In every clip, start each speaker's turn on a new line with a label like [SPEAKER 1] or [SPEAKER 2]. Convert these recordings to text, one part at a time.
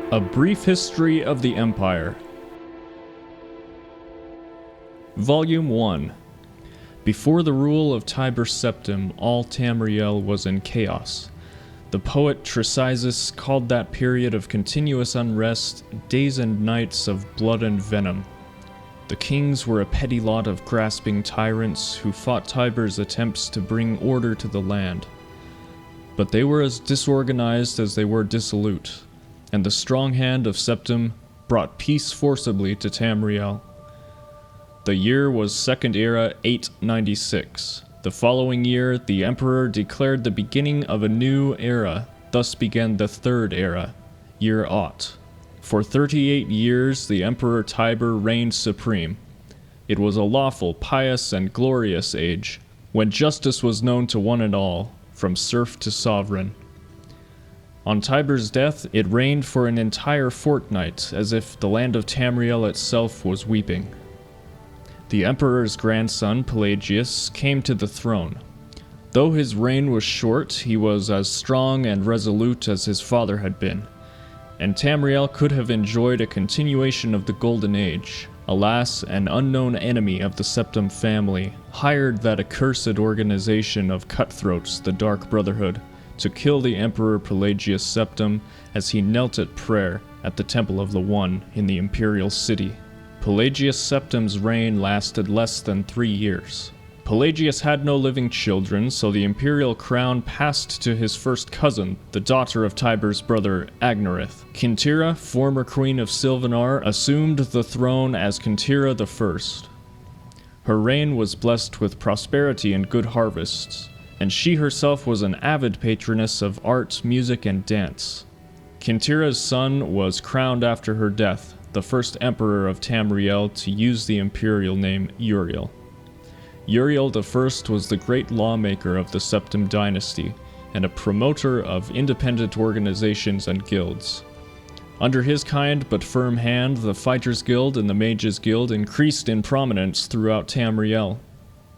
[SPEAKER 1] A Brief History of the Empire. Volume 1. Before the rule of Tiber Septim, all Tamriel was in chaos. The poet Tresisis called that period of continuous unrest days and nights of blood and venom. The kings were a petty lot of grasping tyrants who fought Tiber's attempts to bring order to the land. But they were as disorganized as they were dissolute, and the strong hand of Septim brought peace forcibly to Tamriel. The year was Second Era 896. The following year, the emperor declared the beginning of a new era. Thus began the Third Era, year Aught. For 38 years, the Emperor Tiber reigned supreme. It was a lawful, pious, and glorious age, when justice was known to one and all, from serf to sovereign. On Tiber's death, it reigned for an entire fortnight, as if the land of Tamriel itself was weeping. The emperor's grandson, Pelagius, came to the throne. Though his reign was short, he was as strong and resolute as his father had been, and Tamriel could have enjoyed a continuation of the Golden Age. Alas, an unknown enemy of the Septim family hired that accursed organization of cutthroats, the Dark Brotherhood, to kill the Emperor Pelagius Septim as he knelt at prayer at the Temple of the One in the imperial city. Pelagius Septim's reign lasted less than 3 years. Pelagius had no living children, so the imperial crown passed to his first cousin, the daughter of Tiber's brother Agnerith. Kintira, former queen of Silvanar, assumed the throne as Kintira I. Her reign was blessed with prosperity and good harvests, and she herself was an avid patroness of art, music, and dance. Kintira's son was crowned after her death, the first emperor of Tamriel to use the imperial name Uriel. Uriel I was the great lawmaker of the Septim dynasty, and a promoter of independent organizations and guilds. Under his kind but firm hand, the Fighters Guild and the Mages Guild increased in prominence throughout Tamriel.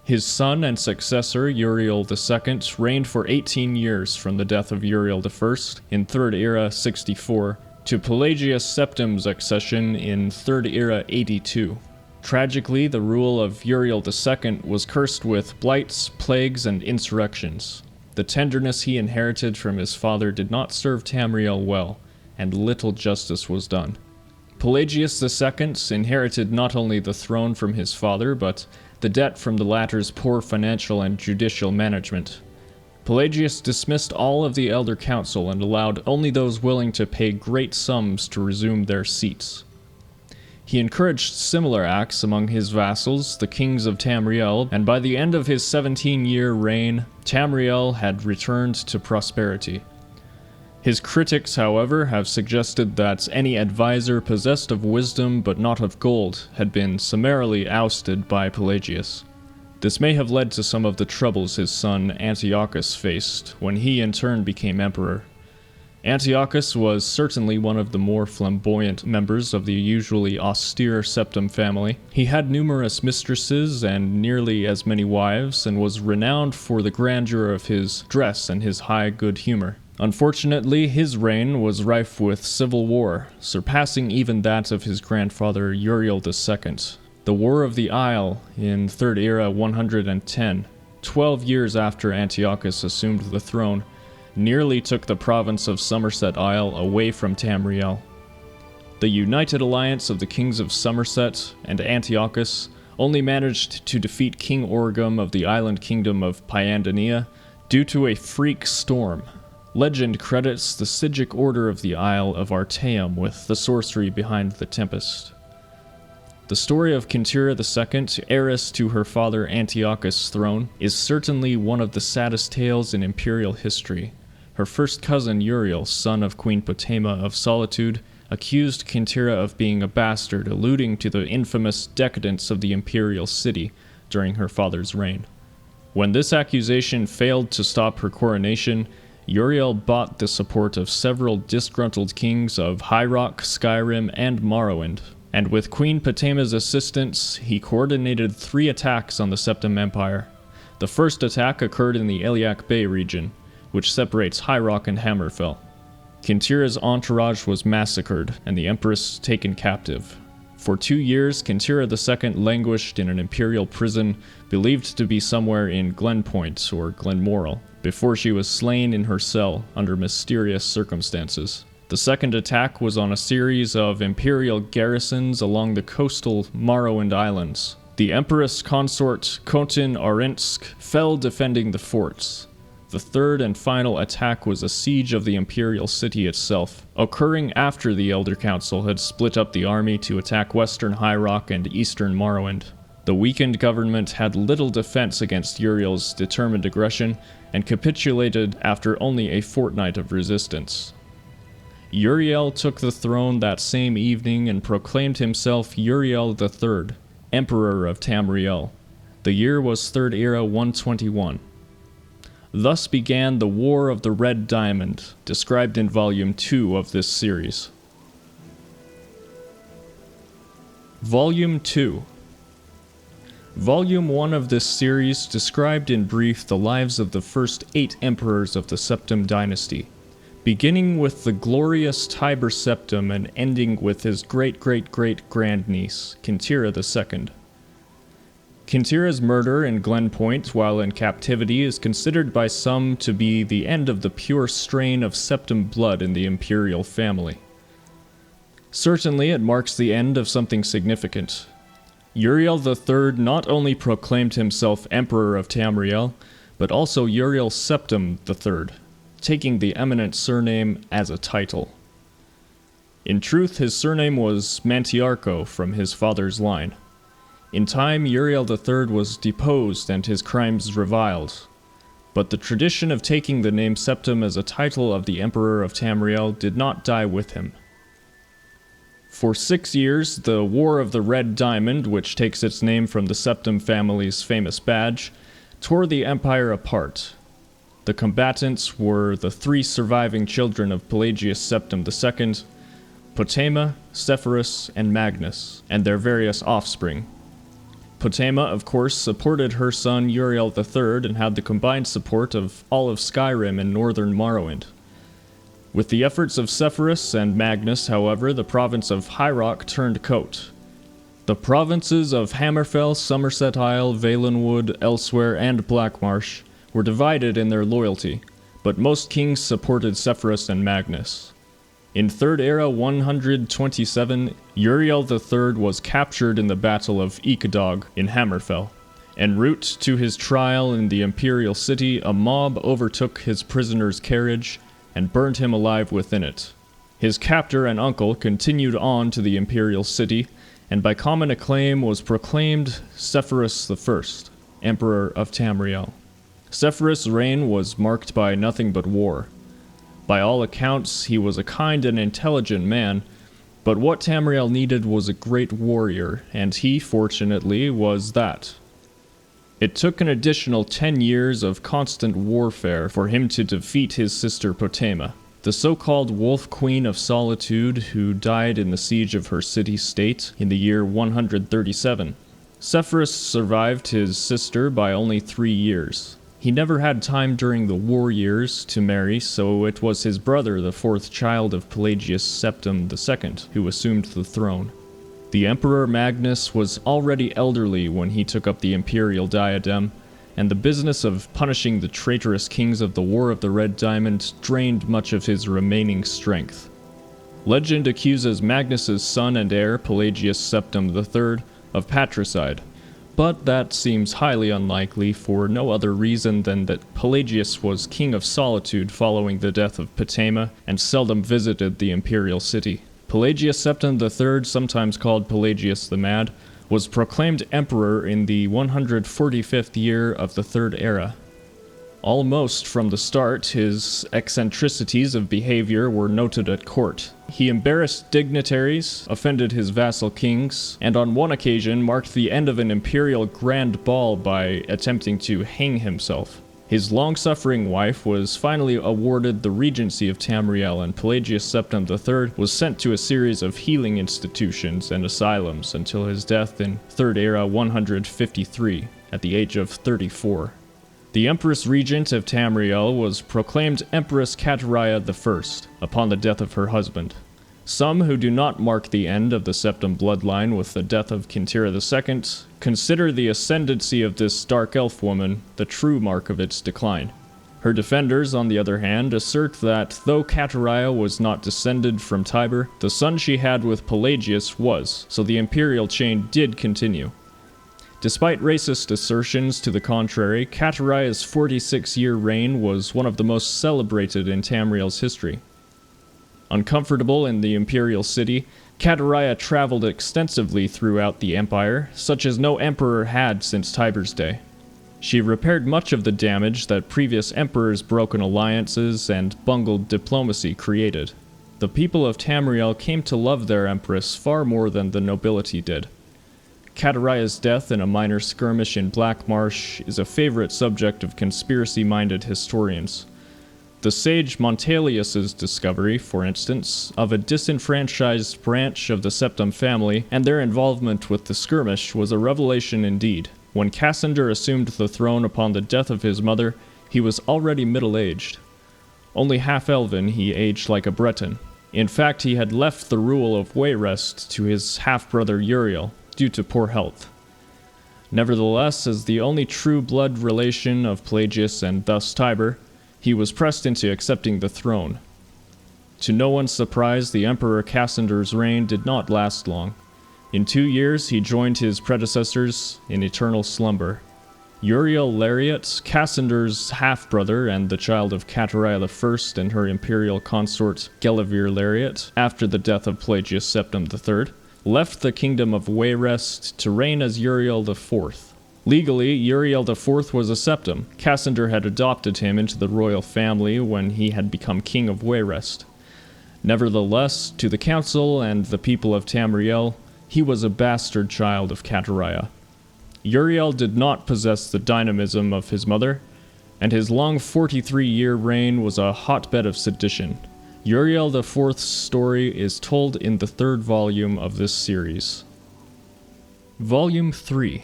[SPEAKER 1] His son and successor, Uriel II, reigned for 18 years from the death of Uriel I in Third Era 64 to Pelagius Septim's accession in Third Era 82. Tragically, the rule of Uriel II was cursed with blights, plagues, and insurrections. The tenderness he inherited from his father did not serve Tamriel well, and little justice was done. Pelagius II inherited not only the throne from his father, but the debt from the latter's poor financial and judicial management. Pelagius dismissed all of the elder council and allowed only those willing to pay great sums to resume their seats. He encouraged similar acts among his vassals, the kings of Tamriel, and by the end of his 17-year reign, Tamriel had returned to prosperity. His critics, however, have suggested that any advisor possessed of wisdom but not of gold had been summarily ousted by Pelagius. This may have led to some of the troubles his son Antiochus faced when he in turn became emperor. Antiochus was certainly one of the more flamboyant members of the usually austere Septim family. He had numerous mistresses and nearly as many wives, and was renowned for the grandeur of his dress and his high good humor. Unfortunately, his reign was rife with civil war, surpassing even that of his grandfather Uriel II. The War of the Isle in Third Era 110, 12 years after Antiochus assumed the throne, nearly took the province of Somerset Isle away from Tamriel. The united alliance of the kings of Somerset and Antiochus only managed to defeat King Orgum of the island kingdom of Pyandonia due to a freak storm. Legend credits the Sigic order of the Isle of Artaeum with the sorcery behind the tempest. The story of Kintira II, heiress to her father Antiochus' throne, is certainly one of the saddest tales in imperial history. Her first cousin Uriel, son of Queen Potema of Solitude, accused Kintira of being a bastard, alluding to the infamous decadence of the imperial city during her father's reign. When this accusation failed to stop her coronation, Uriel bought the support of several disgruntled kings of High Rock, Skyrim, and Morrowind, and with Queen Potema's assistance, he coordinated 3 attacks on the Septim Empire. The first attack occurred in the Iliac Bay region, which separates High Rock and Hammerfell. Kintira's entourage was massacred and the empress taken captive. For 2 years, Kintira II languished in an imperial prison believed to be somewhere in Glenpoint or Glenmoral, before she was slain in her cell under mysterious circumstances. The second attack was on a series of imperial garrisons along the coastal Morrowind Islands. The empress consort Khotun Arinsk fell defending the forts. The third and final attack was a siege of the imperial city itself, occurring after the Elder Council had split up the army to attack western High Rock and eastern Morrowind. The weakened government had little defense against Uriel's determined aggression and capitulated after only a fortnight of resistance. Uriel took the throne that same evening and proclaimed himself Uriel III, Emperor of Tamriel. The year was 3rd Era 121. Thus began the War of the Red Diamond, described in Volume 2 of this series. Volume 2. Volume 1 of this series described in brief the lives of the first 8 emperors of the Septim dynasty, beginning with the glorious Tiber Septim and ending with his great-great-great-grandniece, Kintira II. Kintira's murder in Glenpoint while in captivity is considered by some to be the end of the pure strain of Septim blood in the imperial family. Certainly it marks the end of something significant. Uriel III not only proclaimed himself Emperor of Tamriel, but also Uriel Septim III, taking the eminent surname as a title. In truth, his surname was Mantiarcho from his father's line. In time, Uriel III was deposed and his crimes reviled, but the tradition of taking the name Septim as a title of the Emperor of Tamriel did not die with him. For 6 years, the War of the Red Diamond, which takes its name from the Septim family's famous badge, tore the empire apart. The combatants were the 3 surviving children of Pelagius Septim II, Potema, Cephorus, and Magnus, and their various offspring. Potema, of course, supported her son Uriel III and had the combined support of all of Skyrim and northern Morrowind. With the efforts of Cephorus and Magnus, however, the province of High Rock turned coat. The provinces of Hammerfell, Somerset Isle, Valenwood, Elsewhere, and Blackmarsh were divided in their loyalty, but most kings supported Cephorus and Magnus. In 3rd Era 127, Uriel III was captured in the Battle of Ikadog in Hammerfell. En route to his trial in the imperial city, a mob overtook his prisoner's carriage and burned him alive within it. His captor and uncle continued on to the imperial city, and by common acclaim was proclaimed Cephorus I, Emperor of Tamriel. Cephorus' reign was marked by nothing but war. By all accounts, he was a kind and intelligent man, but what Tamriel needed was a great warrior, and he, fortunately, was that. It took an additional 10 years of constant warfare for him to defeat his sister Potema, the so-called Wolf Queen of Solitude who died in the siege of her city-state in the year 137. Cephorus survived his sister by only 3 years. He never had time during the war years to marry, so it was his brother, the 4th child of Pelagius Septim II, who assumed the throne. The Emperor Magnus was already elderly when he took up the imperial diadem, and the business of punishing the traitorous kings of the War of the Red Diamond drained much of his remaining strength. Legend accuses Magnus's son and heir, Pelagius Septim III, of patricide, but that seems highly unlikely for no other reason than that Pelagius was king of solitude following the death of Potema and seldom visited the imperial city. Pelagius Septim III, sometimes called Pelagius the Mad, was proclaimed emperor in the 145th year of the 3rd Era. Almost from the start, his eccentricities of behavior were noted at court. He embarrassed dignitaries, offended his vassal kings, and on one occasion marked the end of an imperial grand ball by attempting to hang himself. His long-suffering wife was finally awarded the regency of Tamriel, and Pelagius Septim III was sent to a series of healing institutions and asylums until his death in 3rd Era 153 at the age of 34. The Empress Regent of Tamriel was proclaimed Empress Kataria I upon the death of her husband. Some who do not mark the end of the Septim bloodline with the death of Kintira II consider the ascendancy of this dark elf woman the true mark of its decline. Her defenders, on the other hand, assert that though Kataria was not descended from Tiber, the son she had with Pelagius was, so the imperial chain did continue. Despite racist assertions to the contrary, Kataria's 46-year reign was one of the most celebrated in Tamriel's history. Uncomfortable in the imperial city, Kataria traveled extensively throughout the empire, such as no emperor had since Tiber's day. She repaired much of the damage that previous emperors' broken alliances and bungled diplomacy created. The people of Tamriel came to love their empress far more than the nobility did. Kataria's death in a minor skirmish in Black Marsh is a favorite subject of conspiracy-minded historians. The sage Montelius's discovery, for instance, of a disenfranchised branch of the Septim family and their involvement with the skirmish was a revelation indeed. When Cassander assumed the throne upon the death of his mother, he was already middle-aged. Only half-elven, he aged like a Breton. In fact, he had left the rule of Wayrest to his half-brother Uriel, due to poor health. Nevertheless, as the only true blood relation of Pelagius and thus Tiber, he was pressed into accepting the throne. To no one's surprise, the Emperor Cassander's reign did not last long. In 2 years, he joined his predecessors in eternal slumber. Uriel Lariat, Cassander's half-brother and the child of Kataria I and her imperial consort Gelavir Lariat, after the death of Pelagius Septim III, left the kingdom of Wayrest to reign as Uriel IV. Legally, Uriel IV was a Septim. Cassander had adopted him into the royal family when he had become king of Wayrest. Nevertheless, to the council and the people of Tamriel, he was a bastard child of Kataria. Uriel did not possess the dynamism of his mother, and his long 43-year reign was a hotbed of sedition. Uriel IV's story is told in the 3rd volume of this series. Volume 3.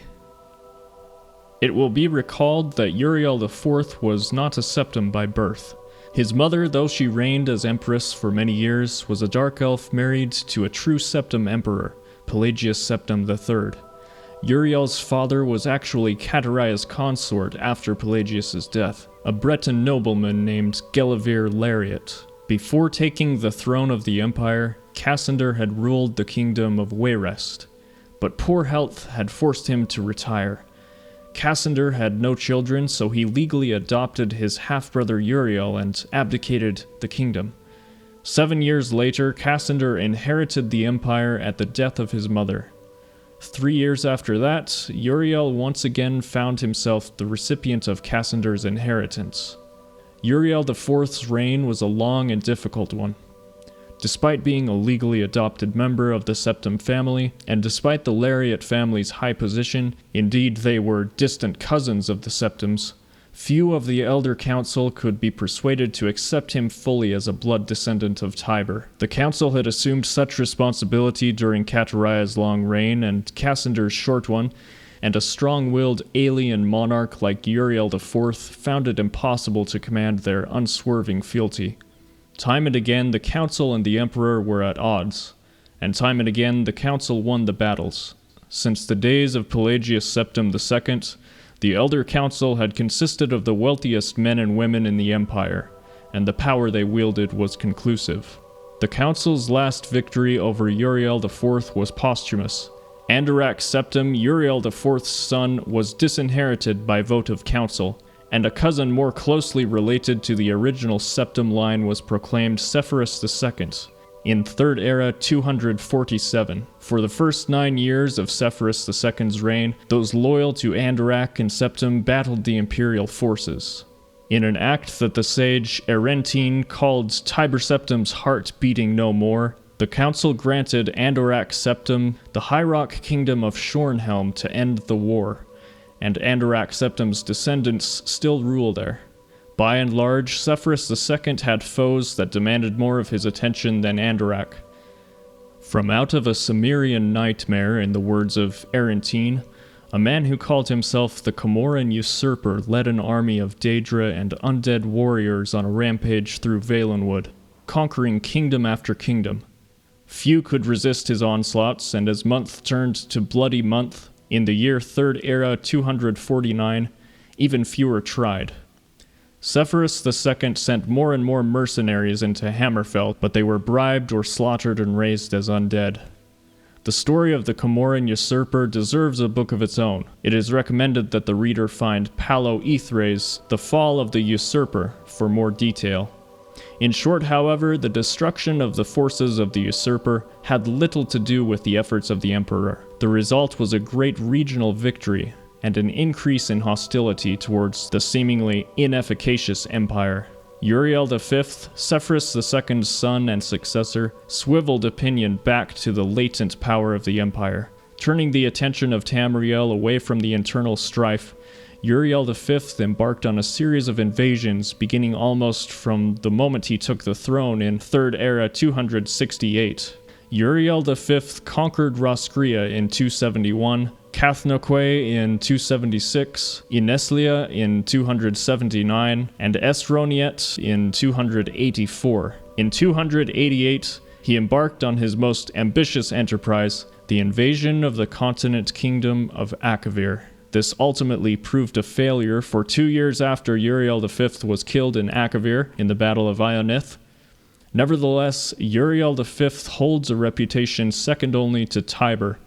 [SPEAKER 1] It will be recalled that Uriel IV was not a Septim by birth. His mother, though she reigned as empress for many years, was a dark elf married to a true Septim emperor, Pelagius Septim III. Uriel's father was actually Kataria's consort after Pelagius's death, a Breton nobleman named Gelavir Lariat. Before taking the throne of the empire, Cassander had ruled the kingdom of Wayrest, but poor health had forced him to retire. Cassander had no children, so he legally adopted his half-brother Uriel and abdicated the kingdom. 7 years later, Cassander inherited the empire at the death of his mother. 3 years after that, Uriel once again found himself the recipient of Cassander's inheritance. Uriel IV's reign was a long and difficult one. Despite being a legally adopted member of the Septim family, and despite the Lariat family's high position, indeed they were distant cousins of the Septims, few of the Elder Council could be persuaded to accept him fully as a blood descendant of Tiber. The council had assumed such responsibility during Kataria's long reign and Cassander's short one, and a strong-willed alien monarch like Uriel IV found it impossible to command their unswerving fealty. Time and again, the council and the emperor were at odds, and time and again, the council won the battles. Since the days of Pelagius Septim II, the Elder Council had consisted of the wealthiest men and women in the empire, and the power they wielded was conclusive. The council's last victory over Uriel IV was posthumous. Andorak Septim, Uriel IV's son, was disinherited by vote of council, and a cousin more closely related to the original Septim line was proclaimed Cephorus II in 3rd Era 247. For the first 9 years of Cephorus II's reign, those loyal to Andorak and Septim battled the imperial forces. In an act that the sage Arentine called Tiber Septim's heart beating no more, the council granted Andorak Septim the High Rock Kingdom of Shornhelm to end the war, and Andorak Septim's descendants still rule there. By and large, Cephorus II had foes that demanded more of his attention than Andorak. From out of a Cimmerian nightmare, in the words of Arentine, A man who called himself the Comoran usurper led an army of Daedra and undead warriors on a rampage through Valenwood, conquering kingdom after kingdom. Few could resist his onslaughts, and as month turned to bloody month, in the year 3rd Era 249, even fewer tried. Cephorus II sent more and more mercenaries into Hammerfell, but they were bribed or slaughtered and raised as undead. The story of the Comoran usurper deserves a book of its own. It is recommended that the reader find Palo Ithres, The Fall of the Usurper, for more detail. In short, however, the destruction of the forces of the usurper had little to do with the efforts of the emperor. The result was a great regional victory, and an increase in hostility towards the seemingly inefficacious empire. Uriel V, Cephorus II's son and successor, swiveled opinion back to the latent power of the empire. Turning the attention of Tamriel away from the internal strife, Uriel V embarked on a series of invasions beginning almost from the moment he took the throne in 3rd Era 268. Uriel V conquered Roscria in 271, Cathnoque in 276, Ineslia in 279, and Esroniet in 284. In 288, he embarked on his most ambitious enterprise, the invasion of the continent kingdom of Akavir. This ultimately proved a failure, for 2 years after Uriel V was killed in Akavir in the Battle of Ionith. Nevertheless, Uriel V holds a reputation second only to Tiber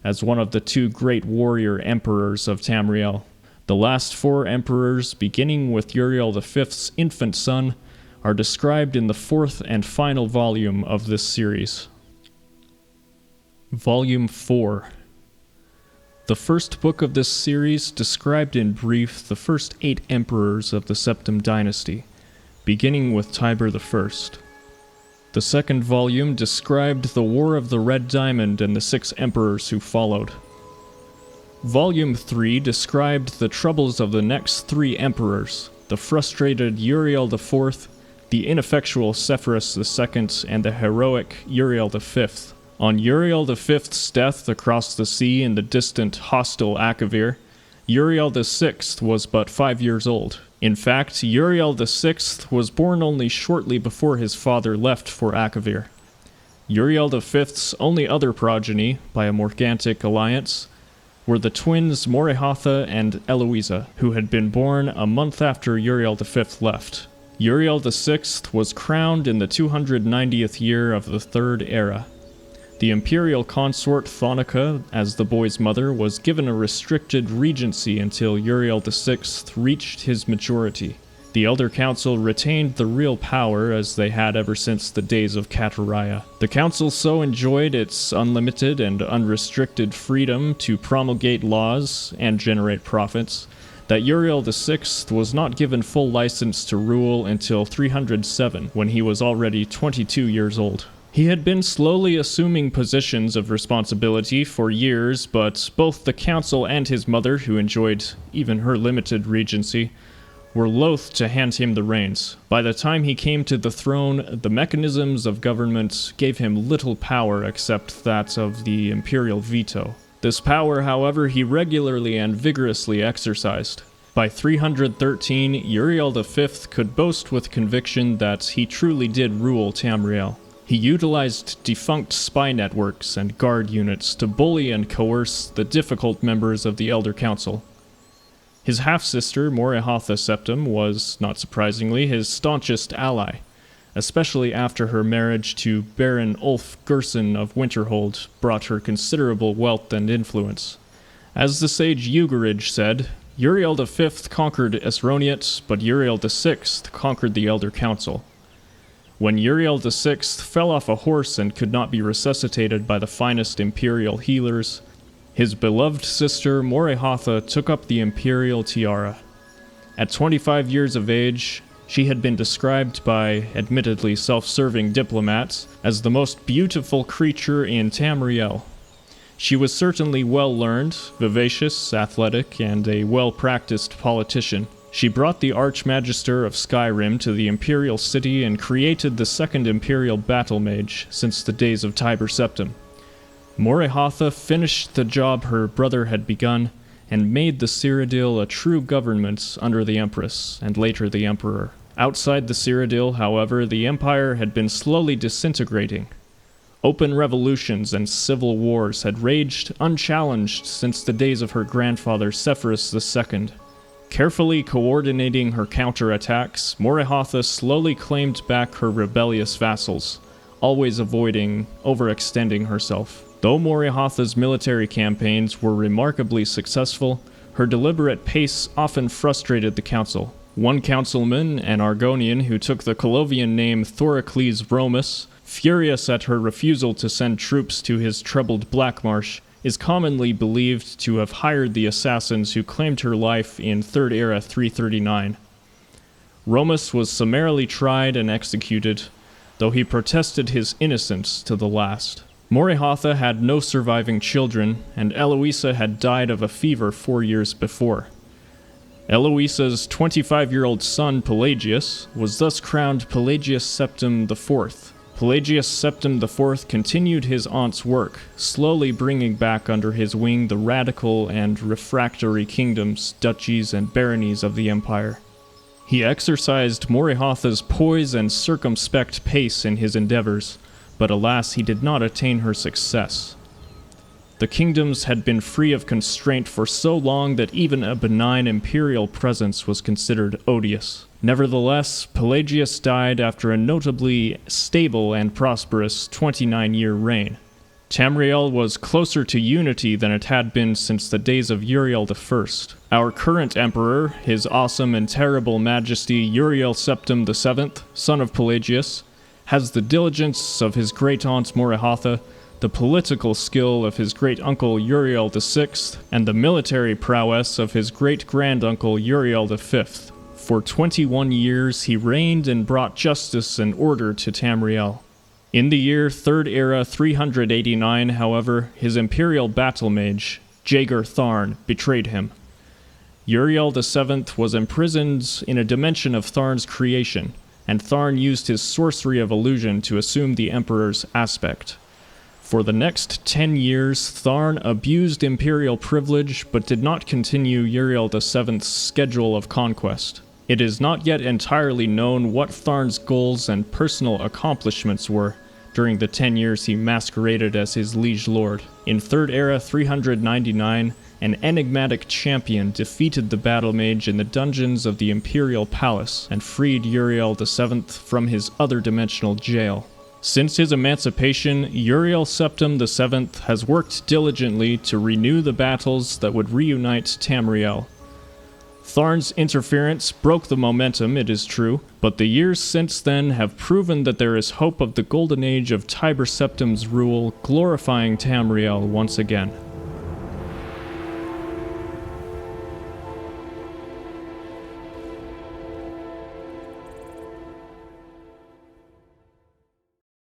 [SPEAKER 1] as one of the 2 great warrior emperors of Tamriel. The last 4 emperors, beginning with Uriel V's infant son, are described in the 4th and final volume of this series. Volume 4. The first book of this series described in brief the first 8 emperors of the Septim dynasty, beginning with Tiber I. The second volume described the War of the Red Diamond and the 6 emperors who followed. Volume 3 described the troubles of the next 3 emperors, the frustrated Uriel IV, the ineffectual Cephorus II, and the heroic Uriel V. On Uriel V's death across the sea in the distant, hostile Akavir, Uriel VI was but 5 years old. In fact, Uriel VI was born only shortly before his father left for Akavir. Uriel V's only other progeny, by a morgantic alliance, were the twins Morihatha and Eloisa, who had been born a month after Uriel V left. Uriel VI was crowned in the 290th year of the 3rd Era. The imperial consort Thonica, as the boy's mother, was given a restricted regency until Uriel VI reached his maturity. The Elder Council retained the real power as they had ever since the days of Kataria. The council so enjoyed its unlimited and unrestricted freedom to promulgate laws and generate profits that Uriel VI was not given full license to rule until 307, when he was already 22 years old. He had been slowly assuming positions of responsibility for years, but both the council and his mother, who enjoyed even her limited regency, were loath to hand him the reins. By the time he came to the throne, the mechanisms of government gave him little power except that of the imperial veto. This power, however, he regularly and vigorously exercised. By 313, Uriel V could boast with conviction that he truly did rule Tamriel. He utilized defunct spy networks and guard units to bully and coerce the difficult members of the Elder Council. His half-sister, Morihatha Septim, was, not surprisingly, his staunchest ally, especially after her marriage to Baron Ulf Gerson of Winterhold brought her considerable wealth and influence. As the sage Ugarid said, Uriel V conquered Esroniet, but Uriel VI conquered the Elder Council. When Uriel VI fell off a horse and could not be resuscitated by the finest imperial healers, his beloved sister Morihatha took up the imperial tiara. At 25 years of age, she had been described by admittedly self-serving diplomats as the most beautiful creature in Tamriel. She was certainly well-learned, vivacious, athletic, and a well-practiced politician. She brought the Archmagister of Skyrim to the imperial city and created the second imperial battle mage since the days of Tiber Septim. Morihatha finished the job her brother had begun and made the Cyrodiil a true government under the Empress, and later the Emperor. Outside the Cyrodiil, however, the Empire had been slowly disintegrating. Open revolutions and civil wars had raged unchallenged since the days of her grandfather Cephorus II. Carefully coordinating her counterattacks, Morihatha slowly claimed back her rebellious vassals, always avoiding overextending herself. Though Morihatha's military campaigns were remarkably successful, her deliberate pace often frustrated the council. One councilman, an Argonian who took the Colovian name Thoricles Romus, furious at her refusal to send troops to his troubled Black Marsh, is commonly believed to have hired the assassins who claimed her life in 3rd Era 339. Romus was summarily tried and executed, though he protested his innocence to the last. Morihatha had no surviving children, and Eloisa had died of a fever 4 years before. Eloisa's 25-year-old son Pelagius was thus crowned Pelagius Septim IV. Pelagius Septim IV continued his aunt's work, slowly bringing back under his wing the radical and refractory kingdoms, duchies, and baronies of the empire. He exercised Morihatha's poise and circumspect pace in his endeavors, but alas, he did not attain her success. The kingdoms had been free of constraint for so long that even a benign imperial presence was considered odious. Nevertheless, Pelagius died after a notably stable and prosperous 29-year reign. Tamriel was closer to unity than it had been since the days of Uriel I. Our current emperor, His Awesome and Terrible Majesty Uriel VII, son of Pelagius, has the diligence of his great-aunt Morihatha, the political skill of his great-uncle Uriel VI, and the military prowess of his great-granduncle Uriel V. For 21 years he reigned and brought justice and order to Tamriel. In the year 3rd Era 389, however, his imperial battle mage, Jagar Tharn, betrayed him. Uriel VII was imprisoned in a dimension of Tharn's creation, and Tharn used his sorcery of illusion to assume the emperor's aspect. For the next 10 years, Tharn abused imperial privilege but did not continue Uriel VII's schedule of conquest. It is not yet entirely known what Tharn's goals and personal accomplishments were during the 10 years he masqueraded as his liege lord. In 3rd Era 399, an enigmatic champion defeated the battle mage in the dungeons of the imperial palace and freed Uriel VII from his other dimensional jail. Since his emancipation, Uriel Septim VII has worked diligently to renew the battles that would reunite Tamriel. Tharn's interference broke the momentum, it is true, but the years since then have proven that there is hope of the golden age of Tiber Septim's rule glorifying Tamriel once again.